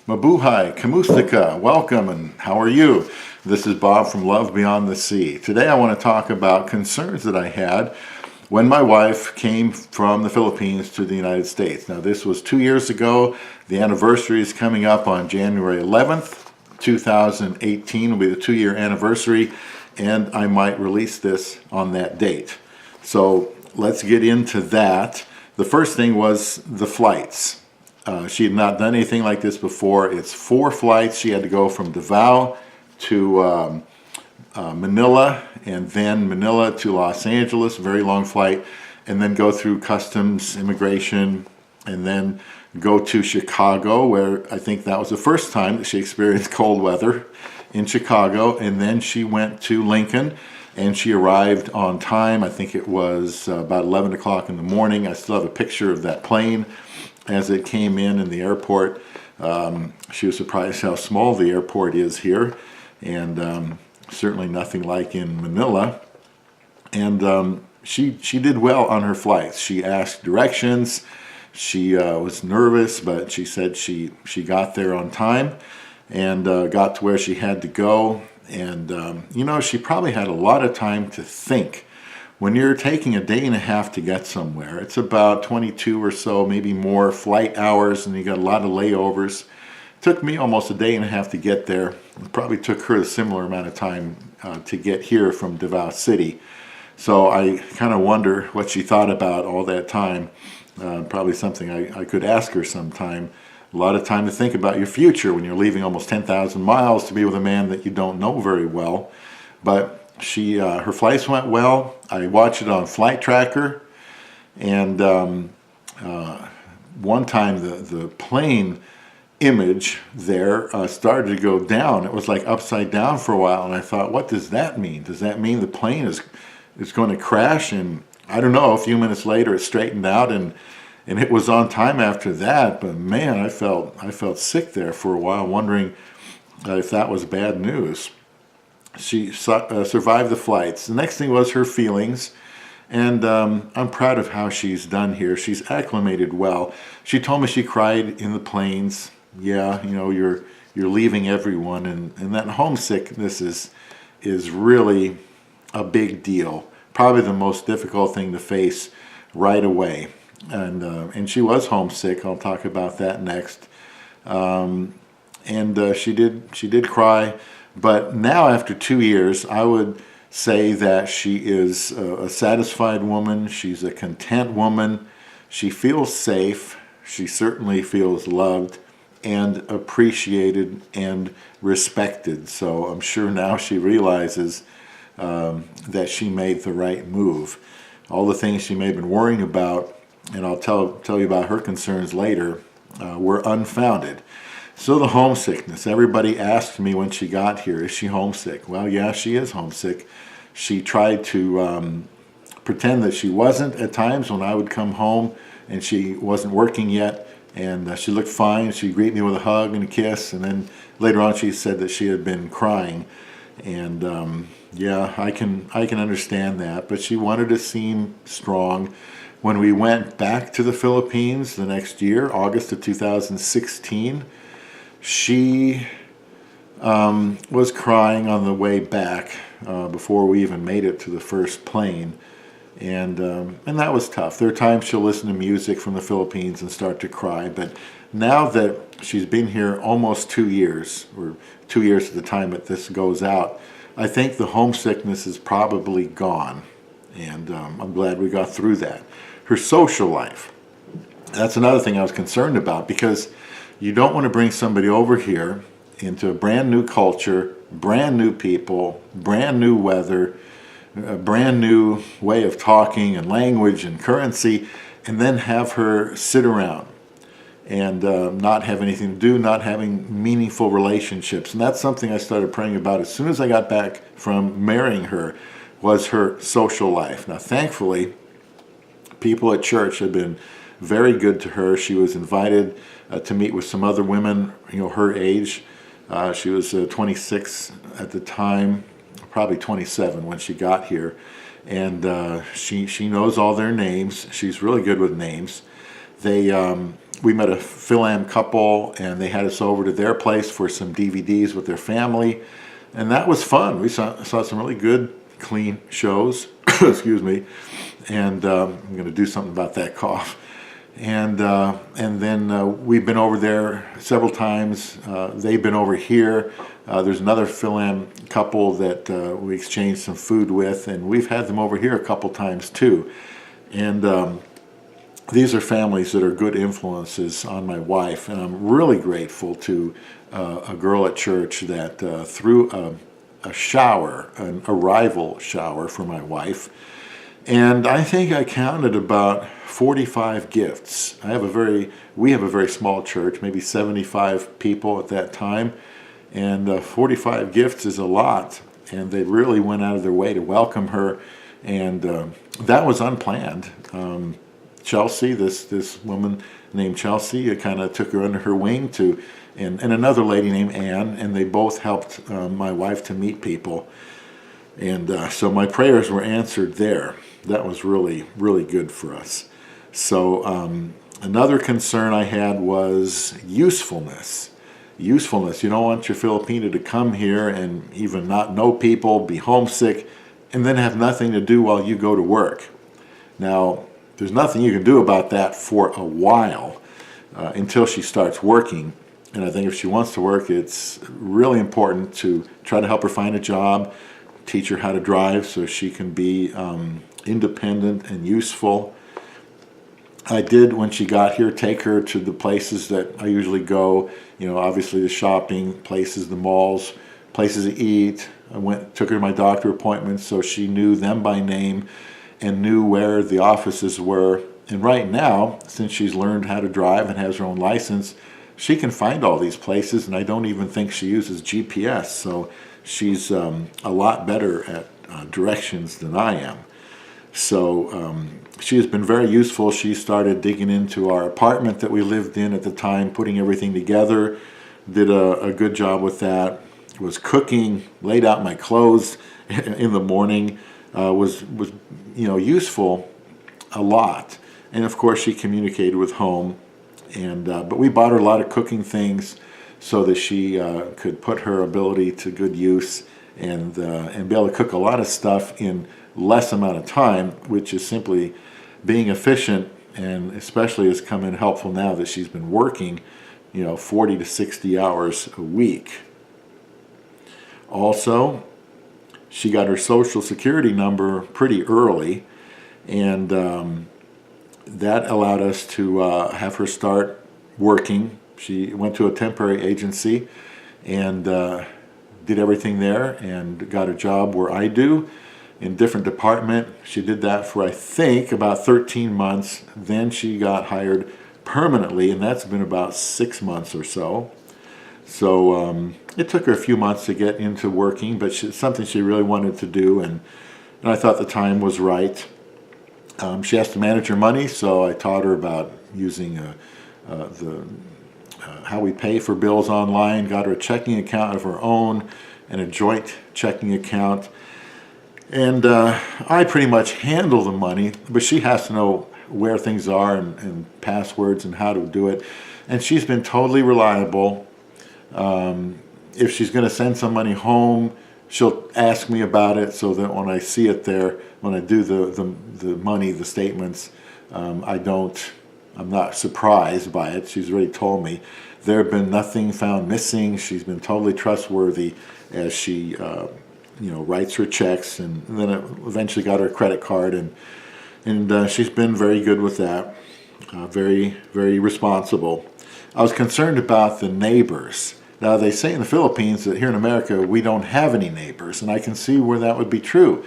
Mabuhay, Kamustika, welcome, and how are you? This is Bob from Love Beyond the Sea. Today I want to talk about concerns that I had when my wife came from the Philippines to the United States. Now this was 2 years ago. The anniversary is coming up on January 11th, 2018. Will be the 2-year anniversary, and I might release this on that date. So let's get into that. The first thing was the flights. She had not done anything like this before. It's 4 flights. She had to go from Davao to Manila, and then Manila to Los Angeles, very long flight, and then go through customs, immigration, and then go to Chicago, where I think that was the first time that she experienced cold weather in Chicago. And then she went to Lincoln, and she arrived on time. I think it was about 11 o'clock in the morning. I still have a picture of that plane as it came in the airport. She was surprised how small the airport is here, and certainly nothing like in Manila. And she did well on her flights. She asked directions. She was nervous, but she said she got there on time and got to where she had to go. And you know, she probably had a lot of time to think. When you're taking a day and a half to get somewhere, it's about 22 or so, maybe more flight hours, and you got a lot of layovers. It took me almost a day and a half to get there. It probably took her a similar amount of time to get here from Davao City. So I kind of wonder what she thought about all that time. Probably something I could ask her sometime. A lot of time to think about your future when you're leaving almost 10,000 miles to be with a man that you don't know very well. But her flights went well. I watched it on Flight Tracker, and one time the plane image there started to go down. It was like upside down for a while, and I thought, what does that mean? Does that mean the plane is going to crash? And I don't know, a few minutes later it straightened out, and it was on time after that. But man, I felt sick there for a while, wondering if that was bad news. She survived the flights. The next thing was her feelings, and I'm proud of how she's done here. She's acclimated well. She told me she cried in the planes. Yeah, you know, you're leaving everyone, and that homesickness is really a big deal. Probably the most difficult thing to face right away. And she was homesick. I'll talk about that next. She did cry. But now, after 2 years, I would say that she is a satisfied woman. She's a content woman. She feels safe. She certainly feels loved and appreciated and respected. So I'm sure now she realizes that she made the right move. All the things she may have been worrying about, and I'll tell you about her concerns later, were unfounded. So the homesickness. Everybody asked me when she got here, is she homesick? Well, yeah, she is homesick. She tried to pretend that she wasn't at times when I would come home and she wasn't working yet, and she looked fine. She'd greet me with a hug and a kiss, and then later on she said that she had been crying. And yeah, I can understand that, but she wanted to seem strong. When we went back to the Philippines the next year, August of 2016, she was crying on the way back before we even made it to the first plane, and that was tough. There are times she'll listen to music from the Philippines and start to cry, but now that she's been here almost 2 years, or 2 years at the time that this goes out, I think the homesickness is probably gone, and I'm glad we got through that. Her social life, that's another thing I was concerned about, because you don't want to bring somebody over here into a brand new culture, brand new people, brand new weather, a brand new way of talking and language and currency, and then have her sit around and not have anything to do, not having meaningful relationships. And that's something I started praying about as soon as I got back from marrying her, was her social life. Now, thankfully, people at church have been very good to her. She was invited to meet with some other women, you know, her age. She was 26 at the time, probably 27 when she got here, and she knows all their names. She's really good with names. They we met a Fil-Am couple, and they had us over to their place for some DVDs with their family, and that was fun. We saw some really good, clean shows. Excuse me, and I'm going to do something about that cough. And then we've been over there several times. They've been over here. There's another Fil-Am couple that we exchanged some food with, and we've had them over here a couple times too. And these are families that are good influences on my wife, and I'm really grateful to a girl at church that threw a shower, an arrival shower for my wife, and I think I counted about 45 gifts. We have a very small church, maybe 75 people at that time, and 45 gifts is a lot, and they really went out of their way to welcome her, and that was unplanned. Chelsea, this woman named Chelsea, kind of took her under her wing and another lady named Ann, and they both helped my wife to meet people. And so my prayers were answered there. That was really, really good for us. So another concern I had was usefulness. Usefulness. You don't want your Filipino to come here and even not know people, be homesick, and then have nothing to do while you go to work. Now, there's nothing you can do about that for a while until she starts working. And I think if she wants to work, it's really important to try to help her find a job, teach her how to drive so she can be independent and useful. I did, when she got here, take her to the places that I usually go, obviously the shopping places, the malls, places to eat. Took her to my doctor appointments so she knew them by name and knew where the offices were. And right now, since she's learned how to drive and has her own license, she can find all these places, and I don't even think she uses GPS, so she's a lot better at directions than I am. So she has been very useful. She started digging into our apartment that we lived in at the time, putting everything together, did a good job with that, was cooking, laid out my clothes in the morning, was useful a lot. And of course she communicated with home, but we bought her a lot of cooking things so that she could put her ability to good use and be able to cook a lot of stuff in less amount of time, which is simply being efficient, and especially has come in helpful now that she's been working 40 to 60 hours a week. Also, she got her Social Security number pretty early, and that allowed us to have her start working. She went to a temporary agency and did everything there and got a job where I do in a different department. She did that for, I think, about 13 months. Then she got hired permanently, and that's been about 6 months or so. So it took her a few months to get into working, but it's something she really wanted to do, and I thought the time was right. She has to manage her money, so I taught her about using how we pay for bills online, got her a checking account of her own and a joint checking account. And I pretty much handle the money, but she has to know where things are and passwords and how to do it. And she's been totally reliable. If she's going to send some money home, she'll ask me about it so that when I see it there, when I do the money, the statements, I'm not surprised by it. She's already told me. There have been nothing found missing. She's been totally trustworthy as she writes her checks, and then eventually got her credit card, and she's been very good with that. Very, very responsible. I was concerned about the neighbors. Now, they say in the Philippines that here in America we don't have any neighbors, and I can see where that would be true.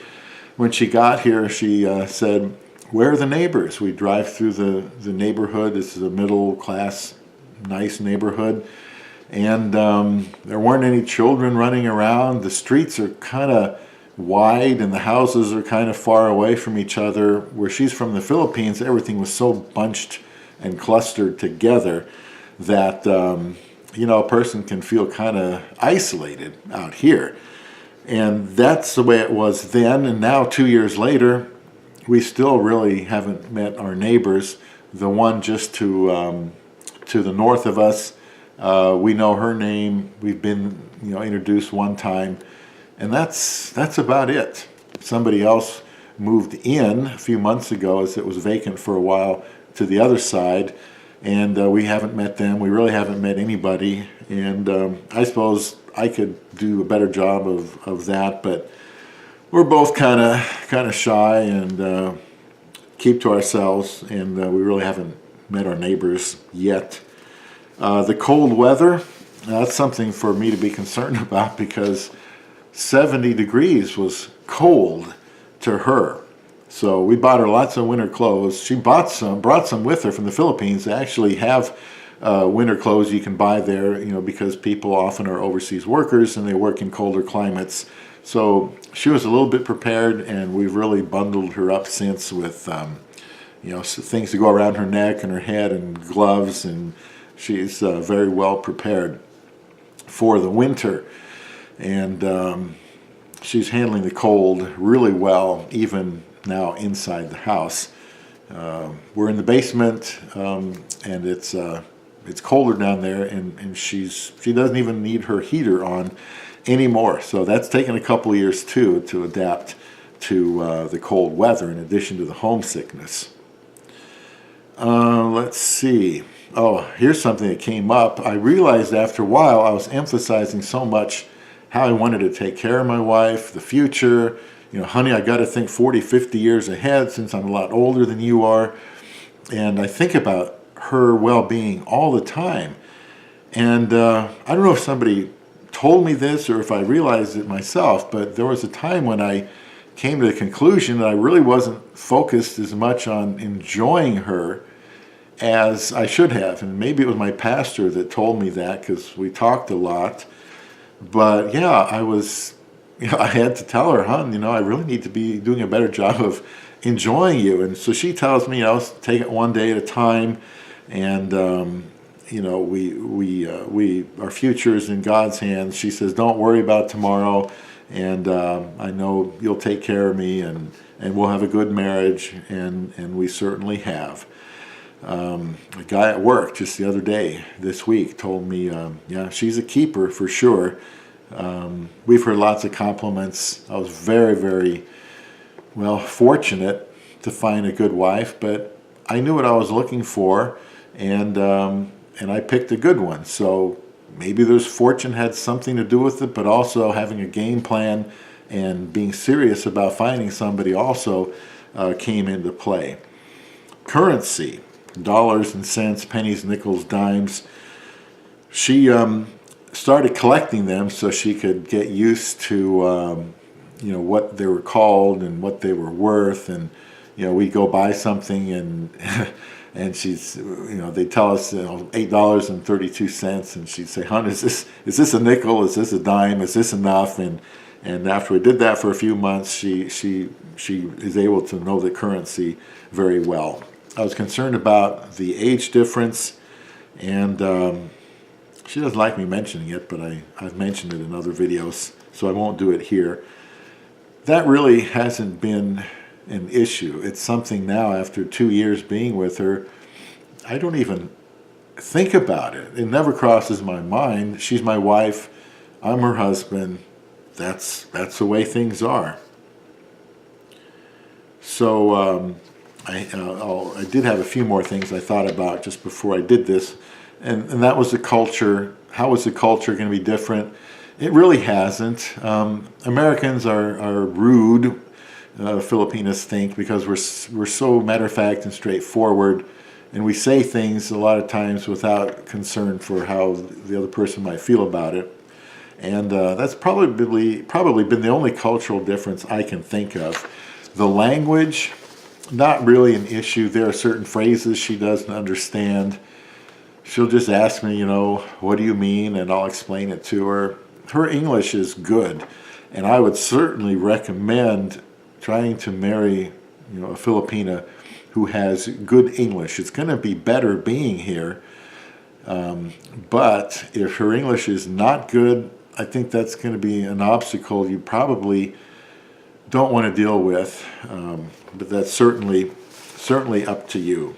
When she got here, she said, "Where are the neighbors?" We drive through the neighborhood. This is a middle-class, nice neighborhood, and there weren't any children running around. The streets are kind of wide, and the houses are kind of far away from each other. Where she's from, the Philippines, everything was so bunched and clustered together that a person can feel kind of isolated out here. And that's the way it was then, and now 2 years later, we still really haven't met our neighbors. The one just to to the north of us. We know her name. We've been, introduced one time, and that's about it. Somebody else moved in a few months ago, as it was vacant for a while, to the other side, and we haven't met them. We really haven't met anybody, and I suppose I could do a better job of that, but we're both kind of shy and keep to ourselves, and we really haven't met our neighbors yet. The cold weather, that's something for me to be concerned about, because 70 degrees was cold to her. So we bought her lots of winter clothes. She brought some with her from the Philippines. They actually have winter clothes you can buy there, because people often are overseas workers and they work in colder climates. So she was a little bit prepared, and we've really bundled her up since with, things to go around her neck and her head and gloves, and she's very well prepared for the winter. And she's handling the cold really well, even now inside the house. We're in the basement, and it's colder down there, and she doesn't even need her heater on anymore. So that's taken a couple of years too to adapt to the cold weather, in addition to the homesickness. Let's see. Oh, here's something that came up. I realized after a while I was emphasizing so much how I wanted to take care of my wife, the future. Honey, I got to think 40, 50 years ahead, since I'm a lot older than you are. And I think about her well-being all the time. And I don't know if somebody told me this or if I realized it myself, but there was a time when I came to the conclusion that I really wasn't focused as much on enjoying her as I should have. And maybe it was my pastor that told me that, because we talked a lot. But yeah, I had to tell her, hon, I really need to be doing a better job of enjoying you. And so she tells me, take it one day at a time, and our future is in God's hands. She says, don't worry about tomorrow, and I know you'll take care of me, and we'll have a good marriage, and we certainly have. A guy at work just the other day, this week, told me, she's a keeper for sure. We've heard lots of compliments. I was very, very, fortunate to find a good wife, but I knew what I was looking for, and I picked a good one. So maybe there's fortune had something to do with it, but also having a game plan and being serious about finding somebody also came into play. Currency. Dollars and cents, pennies, nickels, dimes. She started collecting them so she could get used to what they were called and what they were worth. And we go buy something, and and she's they tell us $8.32, and she'd say, hon, is this a nickel, is this a dime, is this enough? And after we did that for a few months, she is able to know the currency very well. I was concerned about the age difference, and she doesn't like me mentioning it, but I've mentioned it in other videos, so I won't do it here. That really hasn't been an issue. It's something now, after 2 years being with her, I don't even think about it. It never crosses my mind. She's my wife. I'm her husband. That's the way things are. So I did have a few more things I thought about just before I did this, and that was the culture. How is the culture going to be different? It really hasn't. Americans are rude, Filipinos think, because we're so matter-of-fact and straightforward, and we say things a lot of times without concern for how the other person might feel about it. And that's probably been the only cultural difference I can think of. The language, not really an issue. There are certain phrases she doesn't understand. She'll just ask me, what do you mean? And I'll explain it to her. Her English is good, and I would certainly recommend trying to marry, a Filipina who has good English. It's going to be better being here, but if her English is not good, I think that's going to be an obstacle you probably don't want to deal with, but that's certainly up to you.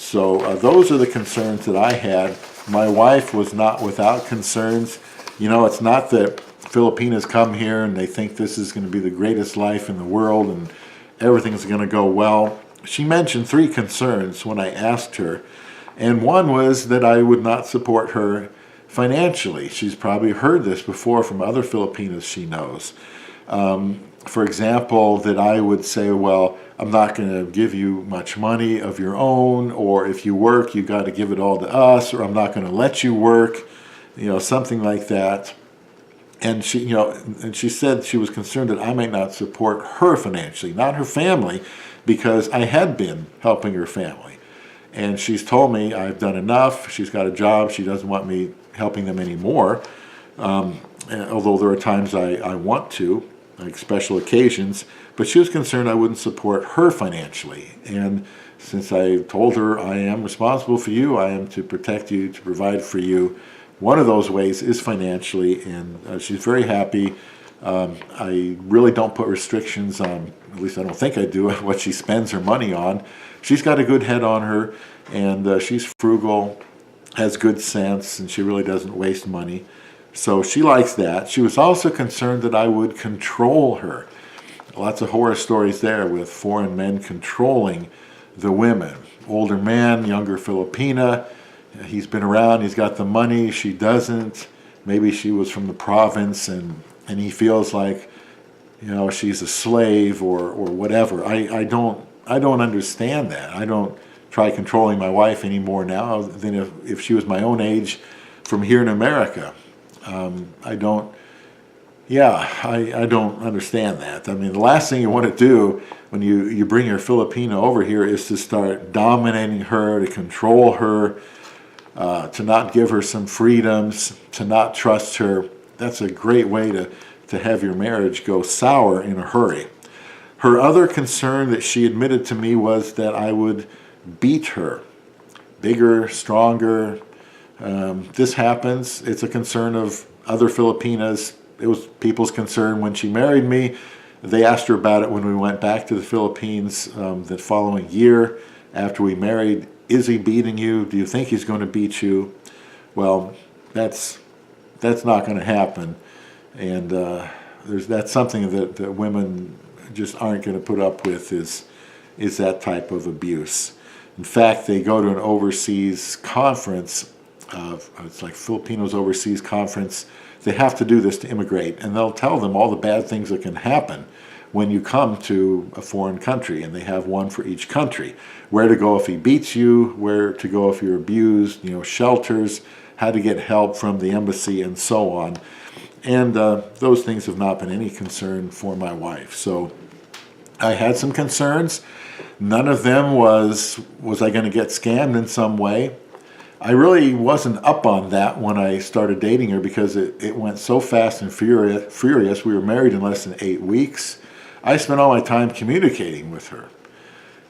So those are the concerns that I had. My wife was not without concerns. You know, it's not that Filipinas come here and they think this is going to be the greatest life in the world and everything's going to go well. She mentioned 3 concerns when I asked her, and one was that I would not support her financially. She's probably heard this before from other Filipinas she knows. For example, that I would say, well, I'm not going to give you much money of your own, or if you work, you got to give it all to us, or I'm not going to let you work, you know, something like that. And she, you know, and she said she was concerned that I might not support her financially, not her family, because I had been helping her family. And she's told me I've done enough. She's got a job. She doesn't want me helping them anymore. Although there are times I want to, like special occasions. But she was concerned I wouldn't support her financially. And since I told her I am responsible for you, I am to protect you, to provide for you, one of those ways is financially, and she's very happy. I really don't put restrictions on, at least I don't think I do, what she spends her money on. She's got a good head on her, and she's frugal, has good sense, and she really doesn't waste money. So she likes that. She was also concerned that I would control her. Lots of horror stories there with foreign men controlling the women. Older man, younger Filipina. He's been around, he's got the money, she doesn't. Maybe she was from the province and he feels like, you know, she's a slave or whatever. I don't understand that. I don't try controlling my wife anymore now than if she was my own age from here in America. I don't understand that. I mean, the last thing you want to do when you bring your Filipino over here is to start dominating her, to control her, to not give her some freedoms, to not trust her. That's a great way to have your marriage go sour in a hurry. Her other concern that she admitted to me was that I would beat her. Bigger, stronger. This happens. It's a concern of other Filipinas. It was people's concern when she married me. They asked her about it when we went back to the Philippines the following year after we married. Is he beating you? Do you think he's going to beat you? Well, that's not going to happen. And that's something that women just aren't going to put up with is that type of abuse. In fact, they go to an overseas conference, it's like Filipinos Overseas Conference. They have to do this to immigrate, and they'll tell them all the bad things that can happen when you come to a foreign country, and they have one for each country. Where to go if he beats you, where to go if you're abused, you know, shelters, how to get help from the embassy, and so on. And those things have not been any concern for my wife. So I had some concerns. None of them was I going to get scammed in some way. I really wasn't up on that when I started dating her because it went so fast and furious. We were married in less than 8 weeks. I spent all my time communicating with her.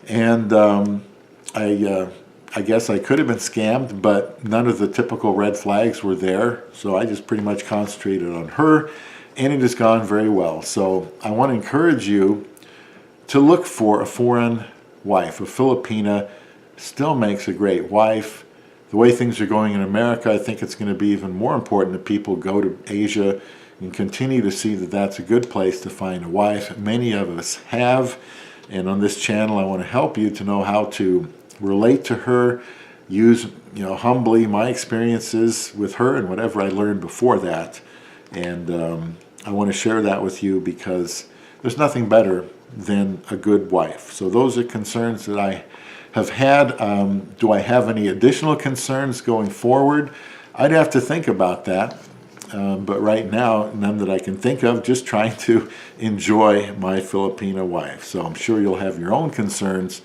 And I guess I could have been scammed, but none of the typical red flags were there. So I just pretty much concentrated on her, and it has gone very well. So I want to encourage you to look for a foreign wife. A Filipina still makes a great wife. The way things are going in America, I think it's going to be even more important that people go to Asia and continue to see that that's a good place to find a wife. Many of us have, and on this channel I want to help you to know how to relate to her, use, you know, humbly my experiences with her and whatever I learned before that. And I want to share that with you because there's nothing better than a good wife. So those are concerns that I have had. Do I have any additional concerns going forward? I'd have to think about that. But right now, none that I can think of, just trying to enjoy my Filipina wife. So I'm sure you'll have your own concerns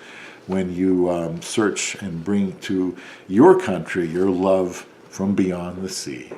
when you search and bring to your country your love from beyond the sea.